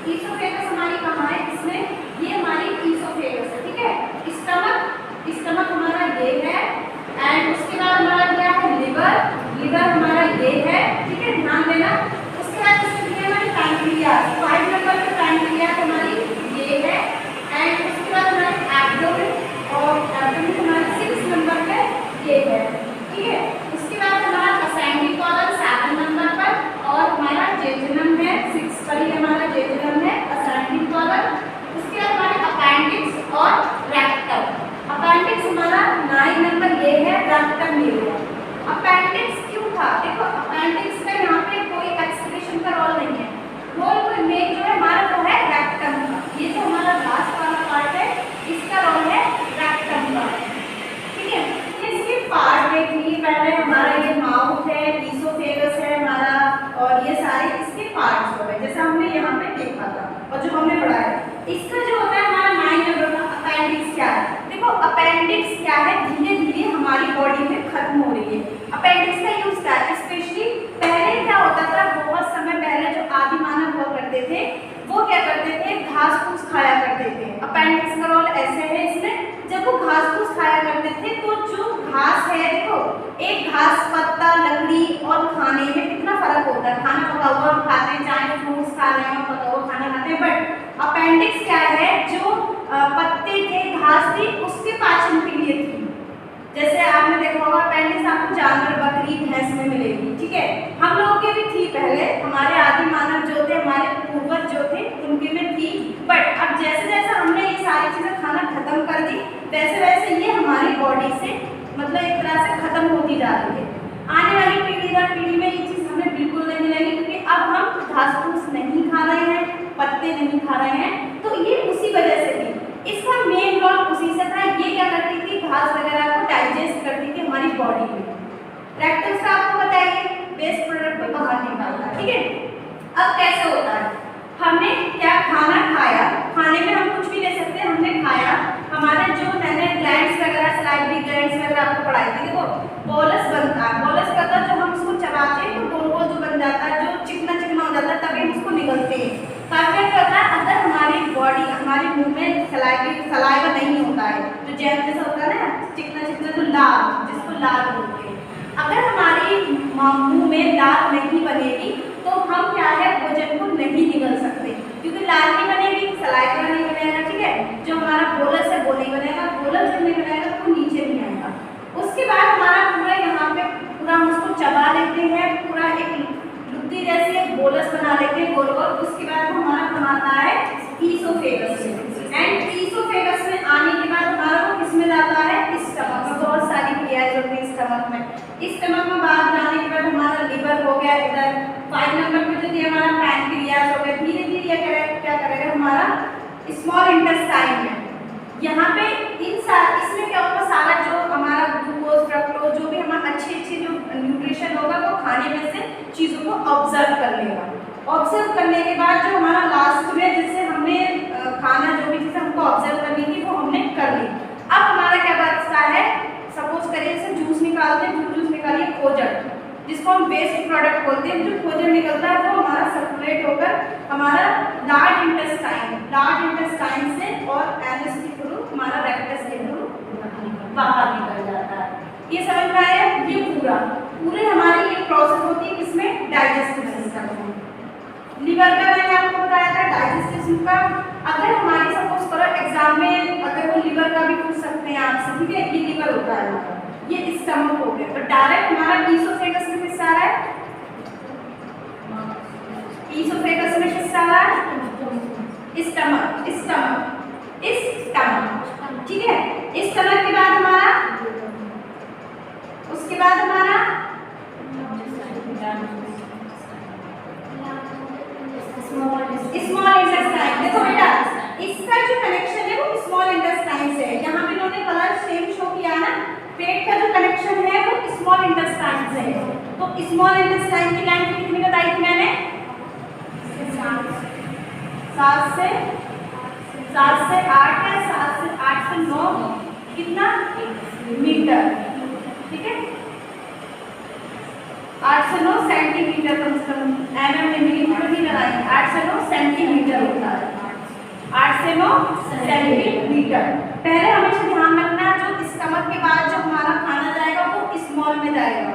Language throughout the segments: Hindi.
ईसोफेगस हमारी कहाँ है इसमें, ये हमारी ईसोफेगस है, ठीक है। स्टमक हमारा ये है, एंड उसके बाद हमारा क्या है लिवर हमारा ये है, ठीक है, ध्यान देना। उसके बाद इसमें दिया हमारी पैंक्रियास, 5 नंबर पे पैंक्रियास हमारी ये है, एंड उसके बाद हमारी एब्डोमेन, और एब्डोमेन हमारा 6 नंबर पे ये है, ठीक है। उसके बाद हमारा असेंडिंग कॉलम 7 नंबर पर, और हमारा जेजुनम है 6 पर ही हमारा जेजुनम है, असेंडिंग कॉलम। उसके बाद हमारे अपेंडिक्स और रेक्टम। अपेंडिक्स हमारा 9 नंबर ये है, रेक्टम ये है। अपेंडिक्स क्यों था, देखो अपेंडिक्स का यहाँ पे कोई एक्सक्रीशन का रोल नहीं है, रोल मेन जो है हमारा वो है रेक्टम का। ये जो हमारा लास्ट वाला पार्ट है इसका रोल है रेक्टम का, ठीक है। इसके पार्ट देखिए, पहले हमारा ये माउथ है, ईसोफेगस है हमारा, और ये सारे इसके पार्ट्स हो गए जैसा हमने यहाँ पे देखा था और जो हमने पढ़ा है। इसका जो होता है हमारा 9 नंबर का अपेंडिक्स क्या है, देखो अपेंडिक्स क्या है, धीरे धीरे हमारी बॉडी में खत्म हो रही है। अपेंडिक्स का यूज क्या है, स्पेशली पहले क्या होता था, बहुत समय पहले जो आदि मानव हुआ करते थे वो क्या करते थे, घास फूस खाया करते थे। अपेंडिक्स का रोल ऐसे है इसमें, जब वो घास फूस खाया करते थे तो जो घास है, देखो एक घास, पत्ता, लकड़ी और खाने में कितना फर्क होता है। खाना पका हुआ हम खाते हैं, चाहे फ्रूट्स खा रहे हैं, पका हुआ खाना खाते हैं, बट अपेंडिक्स क्या है, जो पत्ते थे, घास थी, उसके पाचन के लिए थी। जैसे आपने देखा होगा अपेंडिक्स आपको जानवर, बकरी, भैंस में मिलेगी, ठीक है। हम लोगों के भी थी पहले, हमारे आदि मानव जो थे, हमारे पूर्वज जो थे उनके में थी, बट अब जैसे जैसे हमने ये सारी चीजें खाना खत्म कर दी, वैसे वैसे ये हमारी बॉडी से मतलब एक तरह से खत्म होती जा रही है। आने वाली पीढ़ी दर पीढ़ी में ये चीज हमें बिल्कुल नहीं मिलेगी, क्योंकि अब हम घास फूस नहीं खा रहे हैं, पत्ते नहीं खा रहे हैं, तो ये उसी वजह से थी। इसका मेन रोल उसी से था, ये क्या करती थी, घास वगैरह को डाइजेस्ट करती थी हमारी बॉडी में। रेक्टम का आपको बताइए वेस्ट प्रोडक्ट को बाहर निकालना, ठीक है। अब कैसे होता है, हमने क्या खाना खाया, खाने में हम कुछ भी ले सकते हैं, हमने खाया, हमारे जो मैंने ग्लैंड्स वगैरह, सलाइवरी ग्लैंड्स वगैरह आपको पढ़ाई थी, देखो बोलस बनता है, बोलस करता है, जो हम उसको चबाते हैं तो गोल गोल जो बन जाता है, जो चिकना चिकना हो जाता है, तभी हम उसको निगलते हैं। क्या करता है, अगर हमारी बॉडी, हमारे मुंह में सलाइवा नहीं होता है, जो जैम जैसा होता है ना, चिकना चिकना, जो लाल, जिसको लाल बोलते हैं, अगर हमारी मुंह में लाल नहीं बनेगी तो हम क्या है, भोजन को नहीं निगल सकते, क्योंकि लाल नहीं बनेगी, सलाइवा नहीं बनेगा, ठीक है। जो हमारा बोलस है वो नहीं बनेगा, बोलस जब नहीं बनेगा तो नीचे नहीं आएगा। उसके बाद हमारा पूरा यहाँ पे पूरा हम उसको चबा लेते हैं, पूरा एक लुत्ती जैसी एक बोलस बना लेते हैं गोल गोल। उसके बाद हमारा बनाता है ईसोफेगस में, एंड ईसोफेगस में आने के बाद हमारा वो किसमें जाता है, स्टमक में। बहुत सारी क्रियाएं होती है स्टमक में। स्टमक में बाहर जाने के बाद हमारा लिवर हो गया, इधर 5 नंबर पे जो हमारा पैंक्रियास हो गया, धीरे धीरे क्या करेगा हमारा स्मॉल इंटेस्टाइन में। यहाँ पे इसमें क्या होगा, सारा जो हमारा ग्लूकोज, फ्रक्टोज, जो भी हमारा अच्छे जो न्यूट्रिशन होगा वो खाने में से चीज़ों को ऑब्जर्व कर लेगा। ऑब्जर्व करने के बाद जो हमारा लास्ट में जैसे हमने खाना, जो भी चीज़ हमको ऑब्जर्व करनी थी वो हमने कर ली। अब हमारा क्या बचता है, सपोज करिए जैसे जूस निकालते हैं, जूस निकालिए खोजन, जिसको हम वेस्ट प्रोडक्ट बोलते हैं। जो खोजन निकलता है वो हमारा सर्कुलेट होकर हमारा लार्ज इंटेस्टाइन से और एनएस के थ्रू हमारा रेक्टस के थ्रू बाहर निकल जाता है। ये समझ में आया, ये पूरे हमारी ये प्रोसेस होती है किसमें, डाइजेस्टिव सिस्टम में। लिवर का मैंने आपको बताया था, डाइजेस्टिव सिस्टम का। अगर हमारी सपोज करो एग्जाम में अगर वो लिवर का भी पूछ सकते हैं आपसे, ठीक है, ये लिवर होता है हमारा, ये स्टमक हो गया, तो डायरेक्ट हमारा ईसोफेगस में किससे आ रहा है, ईसोफेगस में किससे आ रहा है, स्टमक, ठीक है। स्टमक के बाद हमारा, उसके बाद हमारा स्मॉल इंटेस्टाइन। देखो बेटा इसका जो कनेक्शन है वो स्मॉल इंटेस्टाइन से है। यहाँ पे इन्होंने कलर सेम शो किया ना, पेट का जो कनेक्शन है वो स्मॉल इंटेस्टाइन से है। तो स्मॉल इंटेस्टाइन की लेंथ कितनी बताई थी मैंने, 7 से 8 है, 7 से 8 से 9 कितना मीटर, ठीक है, 8 से 9 सेंटीमीटर, कम से कम एमएम में मिलीमीटर नहीं लगाएंगे, 8 से 9 सेंटीमीटर। सेंटीमीटर। पहले हमेशा ध्यान रखना है जो स्टमक के बाद जो हमारा खाना जाएगा वो स्मॉल में जाएगा,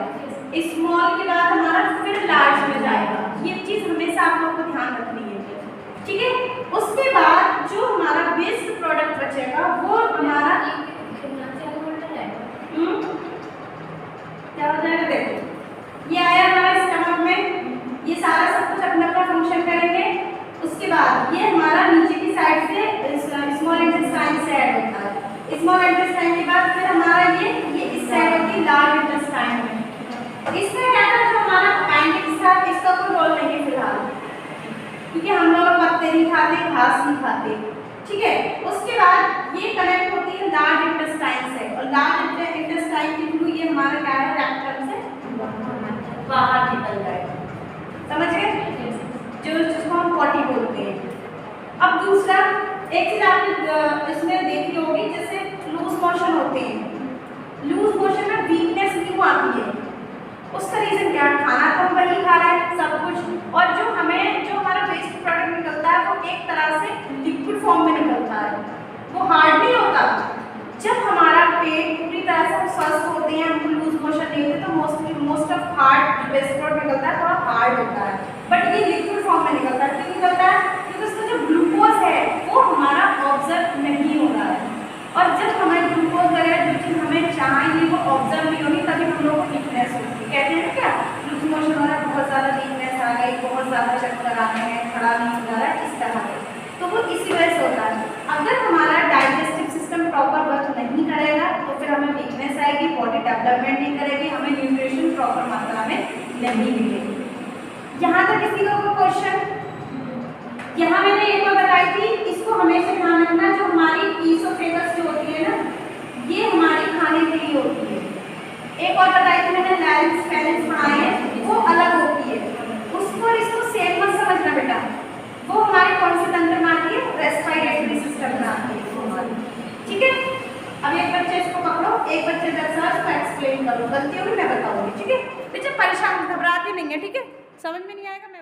स्मॉल के बाद हमारा फिर लार्ज में जाएगा। ये चीज हमेशा आप लोग को ध्यान रखनी है, ठीक है। उसके बाद जो हमारा वेस्ट प्रोडक्ट बचेगा वो हमारा क्या हो जाएगा, देखो ये आया हमारा स्टमक में, ये सारा सब कुछ अपना अपना फंक्शन करेंगे। उसके बाद ये हमारा नीचे की साइड से स्मॉल इंटेस्टाइन से ऐड होता है। स्मॉल इंटेस्टाइन के बाद फिर हमारा ये इस साइड होती है लार्ज इंटेस्टाइन में। इसमें क्या था जो हमारा अपेंडिक्स था इसका कोई रोल नहीं फिलहाल, क्योंकि हम लोग पत्ते नहीं खाते, घास नहीं खाते, ठीक है। उसके बाद ये कनेक्ट होती है लार्ज इंटेस्टाइन से, और लार्ज इंटेस्टाइन के थ्रू ये हमारा क्या है रेक्टम से बाहर निकल जाएगा, समझ गए, जो जिसको हम पॉटी बोलते हैं। अब दूसरा एक चीज आपने इसमें देखी होगी, जैसे लूज मोशन होते हैं, लूज मोशन में वीकनेस क्यों आती है, उसका रीजन क्या है, खाना तो हम वही खा रहे हैं सब कुछ, और जो हमारा वेस्ट प्रोडक्ट निकलता है वो एक तरह से लिक्विड फॉर्म में निकलता है, वो हार्ड नहीं होता। जब हमारा पेट पूरी तरह से स्वस्थ होते हैं, हमको लूज मोशन नहीं होते, तो most of hard waste product निकलता है थोड़ा हार्ड होता है, बट ये लिक्विड फॉर्म में निकलता है। क्यों निकलता है, क्योंकि उसका जो ग्लूकोज है वो हमारा ऑब्जर्व नहीं हो रहा है, और जब हमें ग्लूकोज वगैरह जो चीज़ हमें चाहिए वो ऑब्जर्व नहीं होगी, तभी हम लोग को वीकनेस होती है। कहते हैं क्या, लूज मोशन हो रहा है, बहुत ज़्यादा वीकनेस आ गई, बहुत ज़्यादा चक्कर आ रहे हैं, खड़ा नहीं हो रहा है, इस तरह से, तो वो इसी वजह से होता है। अगर हमारा डाइजेस्टिव सिस्टम प्रॉपर वर्क नहीं करेगा तो फिर हमें वीकनेस आएगी, बॉडी डेवलपमेंट नहीं करेगी, हमें न्यूट्रिशन प्रॉपर मात्रा में नहीं मिलेगी। यहाँ तक किसी का कोई क्वेश्चन? यहाँ मैंने एक बार बताई थी, इसको हमेशा ध्यान रखना, जो हमारी ईसोफेगस जो होती है ना, ये हमारी खाने के लिए होती है। एक और बताई थी मैंने, लैरिंक्स फेरिंक्स पढ़ाई है, वो अलग होती है, उसको इसको सेम मत समझना बेटा, वो हमारे कौन से तंत्र में आती है, रेस्पिरेटरी सिस्टम में आती है हमारी, ठीक है। अब एक बच्चे इसको पकड़ो, एक बच्चे दरअसल इसको एक्सप्लेन करो, गलती होगी मैं बताऊंगी, ठीक है। बच्चे परेशान घबराते नहीं है, ठीक है, समझ में नहीं आएगा